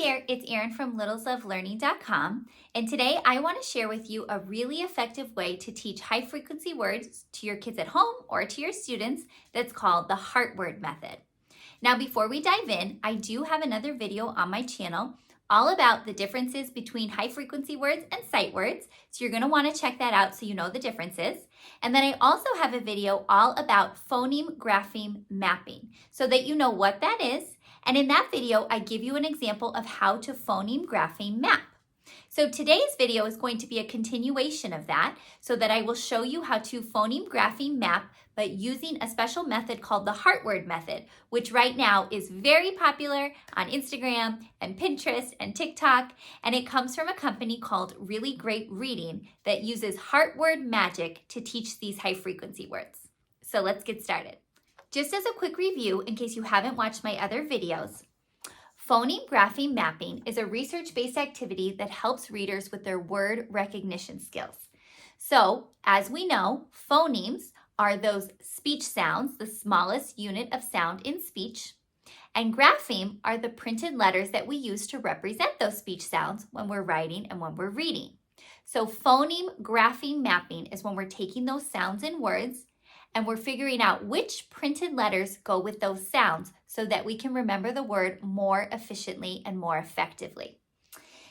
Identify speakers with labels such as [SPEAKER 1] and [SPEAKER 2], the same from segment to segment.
[SPEAKER 1] there, it's Erin from littleslovelearning.com, and today I want to share with you a really effective way to teach high frequency words to your kids at home or to your students that's called the heart word method. Now, before we dive in, I do have another video on my channel all about the differences between high frequency words and sight words, so you're going to want to check that out so you know the differences. And then I also have a video all about phoneme-grapheme mapping so that you know what that is. And in that video, I give you an example of how to phoneme-grapheme map. So today's video is going to be a continuation of that so that I will show you how to phoneme-grapheme map, but using a special method called the heart word method, which right now is very popular on Instagram and Pinterest and TikTok. And it comes from a company called Really Great Reading that uses heart word magic to teach these high frequency words. So let's get started. Just as a quick review, in case you haven't watched my other videos, phoneme-grapheme mapping is a research-based activity that helps readers with their word recognition skills. So, as we know, phonemes are those speech sounds, the smallest unit of sound in speech, and grapheme are the printed letters that we use to represent those speech sounds when we're writing and when we're reading. So phoneme-grapheme mapping is when we're taking those sounds in words and we're figuring out which printed letters go with those sounds so that we can remember the word more efficiently and more effectively.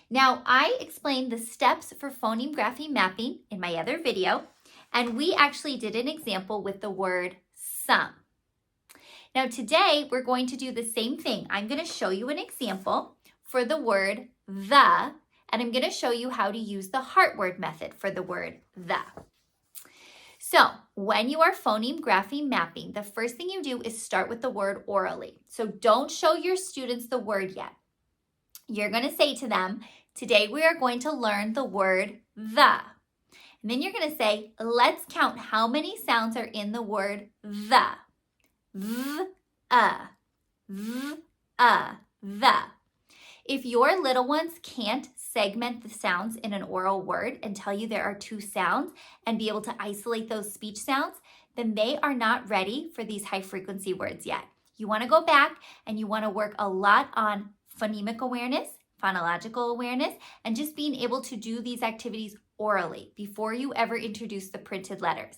[SPEAKER 1] Now, I explained the steps for phoneme-grapheme mapping in my other video, and we actually did an example with the word some. Now, today we're going to do the same thing. I'm going to show you an example for the word the, and I'm going to show you how to use the heart word method for the word the. So when you are phoneme-grapheme mapping, the first thing you do is start with the word orally. So don't show your students the word yet. You're going to say to them, today we are going to learn the word the. And then you're going to say, let's count how many sounds are in the word the. The. If your little ones can't segment the sounds in an oral word and tell you there are two sounds and be able to isolate those speech sounds, then they are not ready for these high frequency words yet. You want to go back and you want to work a lot on phonemic awareness, phonological awareness, and just being able to do these activities orally before you ever introduce the printed letters.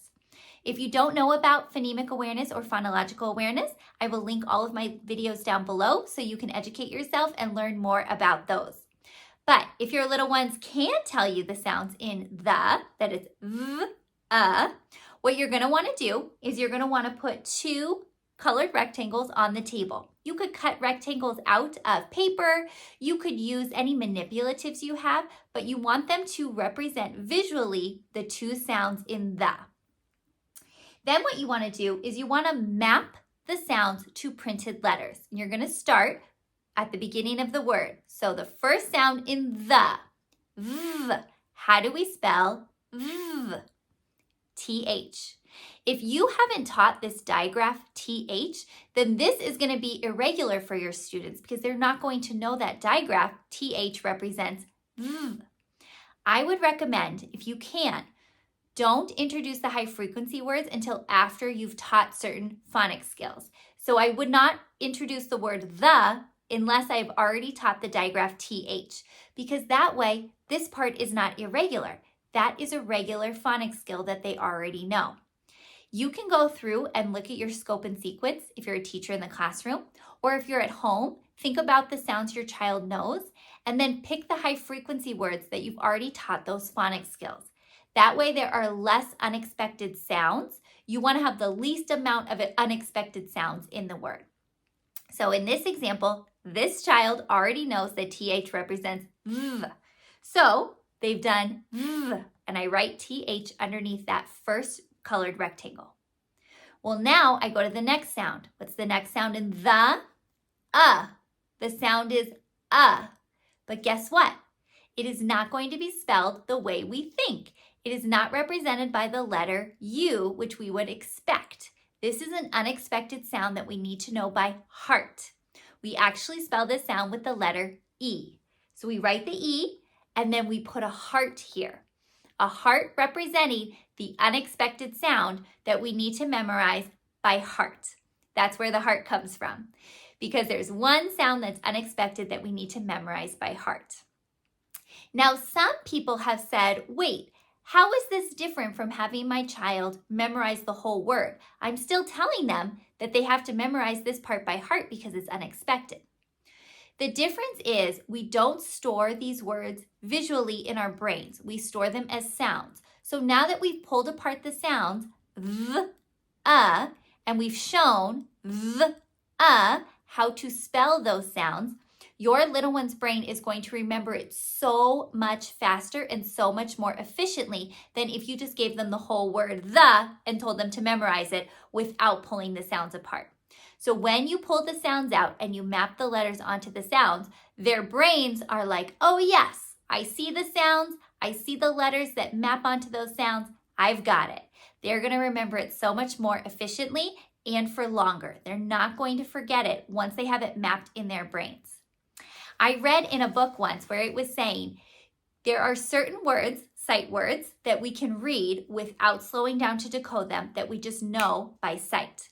[SPEAKER 1] If you don't know about phonemic awareness or phonological awareness, I will link all of my videos down below so you can educate yourself and learn more about those. But if your little ones can't tell you the sounds in the, that is what you're going to want to do is you're going to want to put two colored rectangles on the table. You could cut rectangles out of paper. You could use any manipulatives you have, but you want them to represent visually the two sounds in the. Then what you want to do is you want to map the sounds to printed letters. And you're going to start at the beginning of the word. So the first sound in the, v. How do we spell v? TH. If you haven't taught this digraph TH, then this is going to be irregular for your students because they're not going to know that digraph TH represents v. I would recommend, if you can, don't introduce the high frequency words until after you've taught certain phonics skills. So I would not introduce the word the unless I've already taught the digraph TH, because that way this part is not irregular. That is a regular phonics skill that they already know. You can go through and look at your scope and sequence if you're a teacher in the classroom, or if you're at home, think about the sounds your child knows, and then pick the high frequency words that you've already taught those phonics skills. That way there are less unexpected sounds. You want to have the least amount of unexpected sounds in the word. So in this example, this child already knows that TH represents V. So they've done V, and I write TH underneath that first colored rectangle. Well, now I go to the next sound. What's the next sound in the? The sound is But guess what? It is not going to be spelled the way we think. It is not represented by the letter U, which we would expect. This is an unexpected sound that we need to know by heart. We actually spell this sound with the letter E. So we write the E, and then we put a heart here. A heart representing the unexpected sound that we need to memorize by heart. That's where the heart comes from, because there's one sound that's unexpected that we need to memorize by heart. Now, some people have said, wait, how is this different from having my child memorize the whole word? I'm still telling them that they have to memorize this part by heart because it's unexpected. The difference is we don't store these words visually in our brains. We store them as sounds. So now that we've pulled apart the sounds, th, and we've shown th, how to spell those sounds, your little one's brain is going to remember it so much faster and so much more efficiently than if you just gave them the whole word the and told them to memorize it without pulling the sounds apart. So when you pull the sounds out and you map the letters onto the sounds, their brains are like, oh yes, I see the sounds, I see the letters that map onto those sounds, I've got it. They're going to remember it so much more efficiently and for longer. They're not going to forget it once they have it mapped in their brains. I read in a book once where it was saying there are certain words, sight words, that we can read without slowing down to decode them that we just know by sight.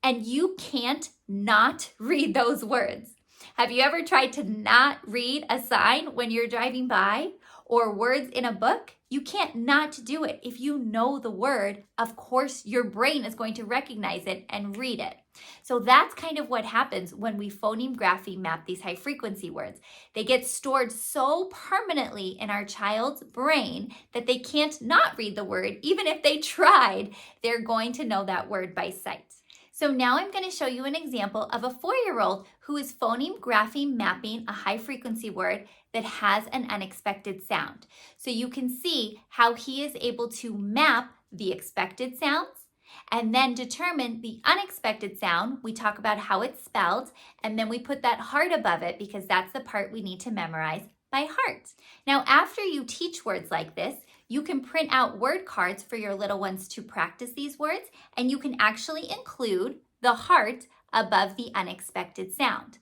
[SPEAKER 1] And you can't not read those words. Have you ever tried to not read a sign when you're driving by or words in a book? You can't not do it. If you know the word, of course, your brain is going to recognize it and read it. So that's kind of what happens when we phoneme-grapheme map these high frequency words. They get stored so permanently in our child's brain that they can't not read the word. Even if they tried, they're going to know that word by sight. So now I'm going to show you an example of a 4-year-old who is phoneme-grapheme mapping a high frequency word that has an unexpected sound. So you can see how he is able to map the expected sounds and then determine the unexpected sound. We talk about how it's spelled, and then we put that heart above it because that's the part we need to memorize by heart. Now, after you teach words like this, you can print out word cards for your little ones to practice these words, and you can actually include the heart above the unexpected sound.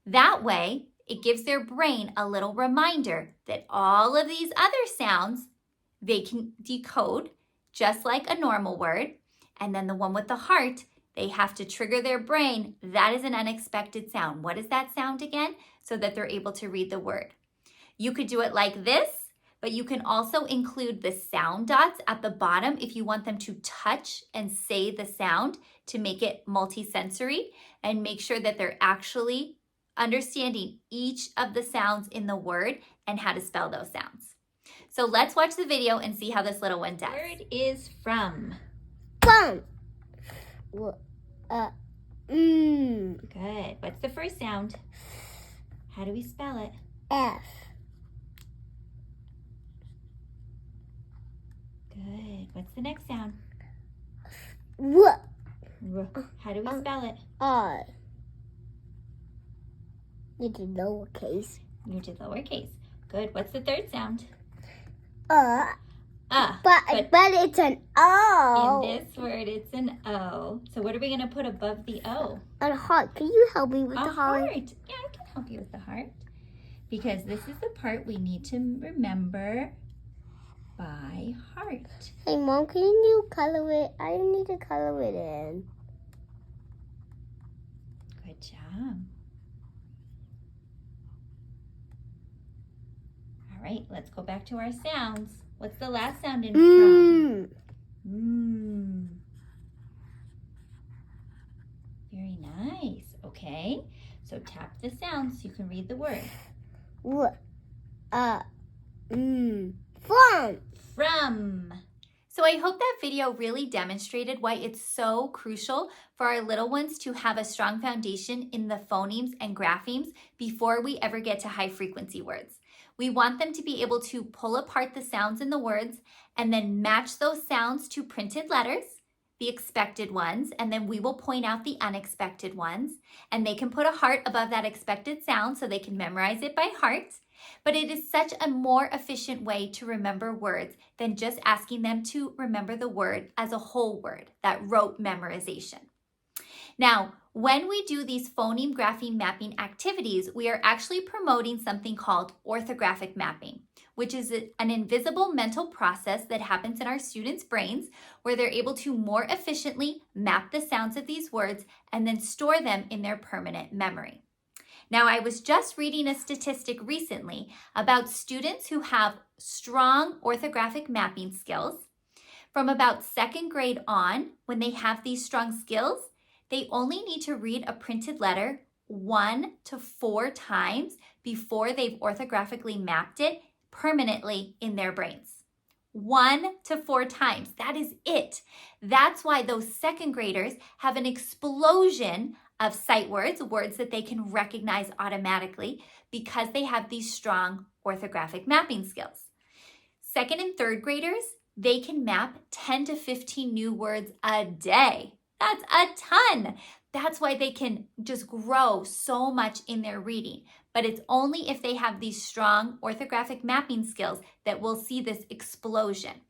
[SPEAKER 1] That way, it gives their brain a little reminder that all of these other sounds, they can decode just like a normal word, and then the one with the heart, they have to trigger their brain. That is an unexpected sound. What is that sound again? So that they're able to read the word. You could do it like this, but you can also include the sound dots at the bottom if you want them to touch and say the sound to make it multisensory and make sure that they're actually understanding each of the sounds in the word and how to spell those sounds. So let's watch the video and see how this little one does. Word is from.
[SPEAKER 2] From.
[SPEAKER 1] Good. What's the first sound? How do we spell it?
[SPEAKER 2] F.
[SPEAKER 1] Good. What's the next sound?
[SPEAKER 2] R.
[SPEAKER 1] How do we spell it?
[SPEAKER 2] R. You did lowercase.
[SPEAKER 1] You did lowercase. Good. What's the third sound?
[SPEAKER 2] But it's an O.
[SPEAKER 1] In this word, it's an O. So what are we going to put above the O?
[SPEAKER 2] A heart. Can you help me with
[SPEAKER 1] the
[SPEAKER 2] heart?
[SPEAKER 1] Yeah, I can help you with the heart. Because this is the part we need to remember by heart.
[SPEAKER 2] Hey, Mom, can you color it? I need to color it in.
[SPEAKER 1] Good job. All right, let's go back to our sounds. What's the last sound in from? Very nice. Okay, so tap the sound so you can read the word. From. So I hope that video really demonstrated why it's so crucial for our little ones to have a strong foundation in the phonemes and graphemes before we ever get to high frequency words. We want them to be able to pull apart the sounds in the words and then match those sounds to printed letters, the expected ones, and then we will point out the unexpected ones, and they can put a heart above that expected sound so they can memorize it by heart. But it is such a more efficient way to remember words than just asking them to remember the word as a whole word, that rote memorization. Now, when we do these phoneme-grapheme mapping activities, we are actually promoting something called orthographic mapping, which is an invisible mental process that happens in our students' brains where they're able to more efficiently map the sounds of these words and then store them in their permanent memory. Now, I was just reading a statistic recently about students who have strong orthographic mapping skills. From about second grade on, when they have these strong skills, they only need to read a printed letter 1 to 4 times before they've orthographically mapped it permanently in their brains. 1 to 4 times, that is it. That's why those second graders have an explosion of sight words, words that they can recognize automatically because they have these strong orthographic mapping skills. Second and third graders, they can map 10 to 15 new words a day. That's a ton. That's why they can just grow so much in their reading. But it's only if they have these strong orthographic mapping skills that we'll see this explosion.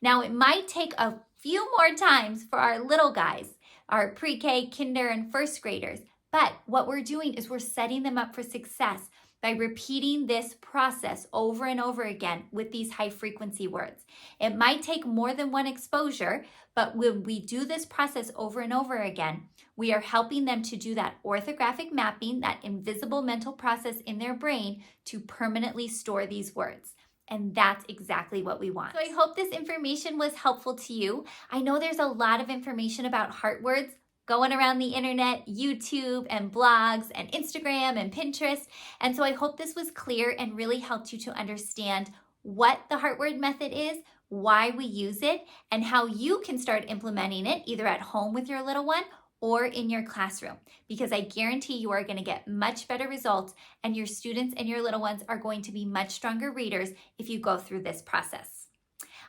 [SPEAKER 1] Now, it might take a few more times for our little guys, our pre-K, kinder, and first graders. But what we're doing is we're setting them up for success by repeating this process over and over again with these high frequency words. It might take more than one exposure, but when we do this process over and over again, we are helping them to do that orthographic mapping, that invisible mental process in their brain to permanently store these words. And that's exactly what we want. So I hope this information was helpful to you. I know there's a lot of information about heart words going around the internet, YouTube and blogs and Instagram and Pinterest. And so I hope this was clear and really helped you to understand what the heart word method is, why we use it, and how you can start implementing it either at home with your little one or in your classroom, because I guarantee you are going to get much better results and your students and your little ones are going to be much stronger readers if you go through this process.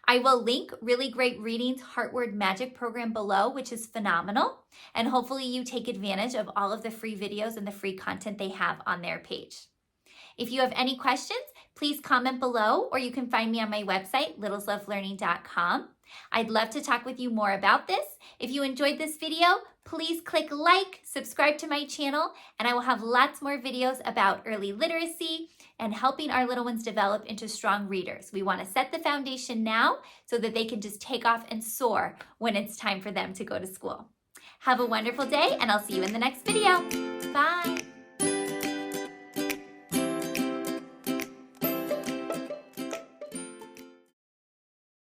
[SPEAKER 1] I will link Really Great Reading's Heart Word Magic program below, which is phenomenal, and hopefully you take advantage of all of the free videos and the free content they have on their page. If you have any questions, please comment below, or you can find me on my website, littleslovelearning.com. I'd love to talk with you more about this. If you enjoyed this video, please click like, subscribe to my channel, and I will have lots more videos about early literacy and helping our little ones develop into strong readers. We want to set the foundation now so that they can just take off and soar when it's time for them to go to school. Have a wonderful day, and I'll see you in the next video. Bye.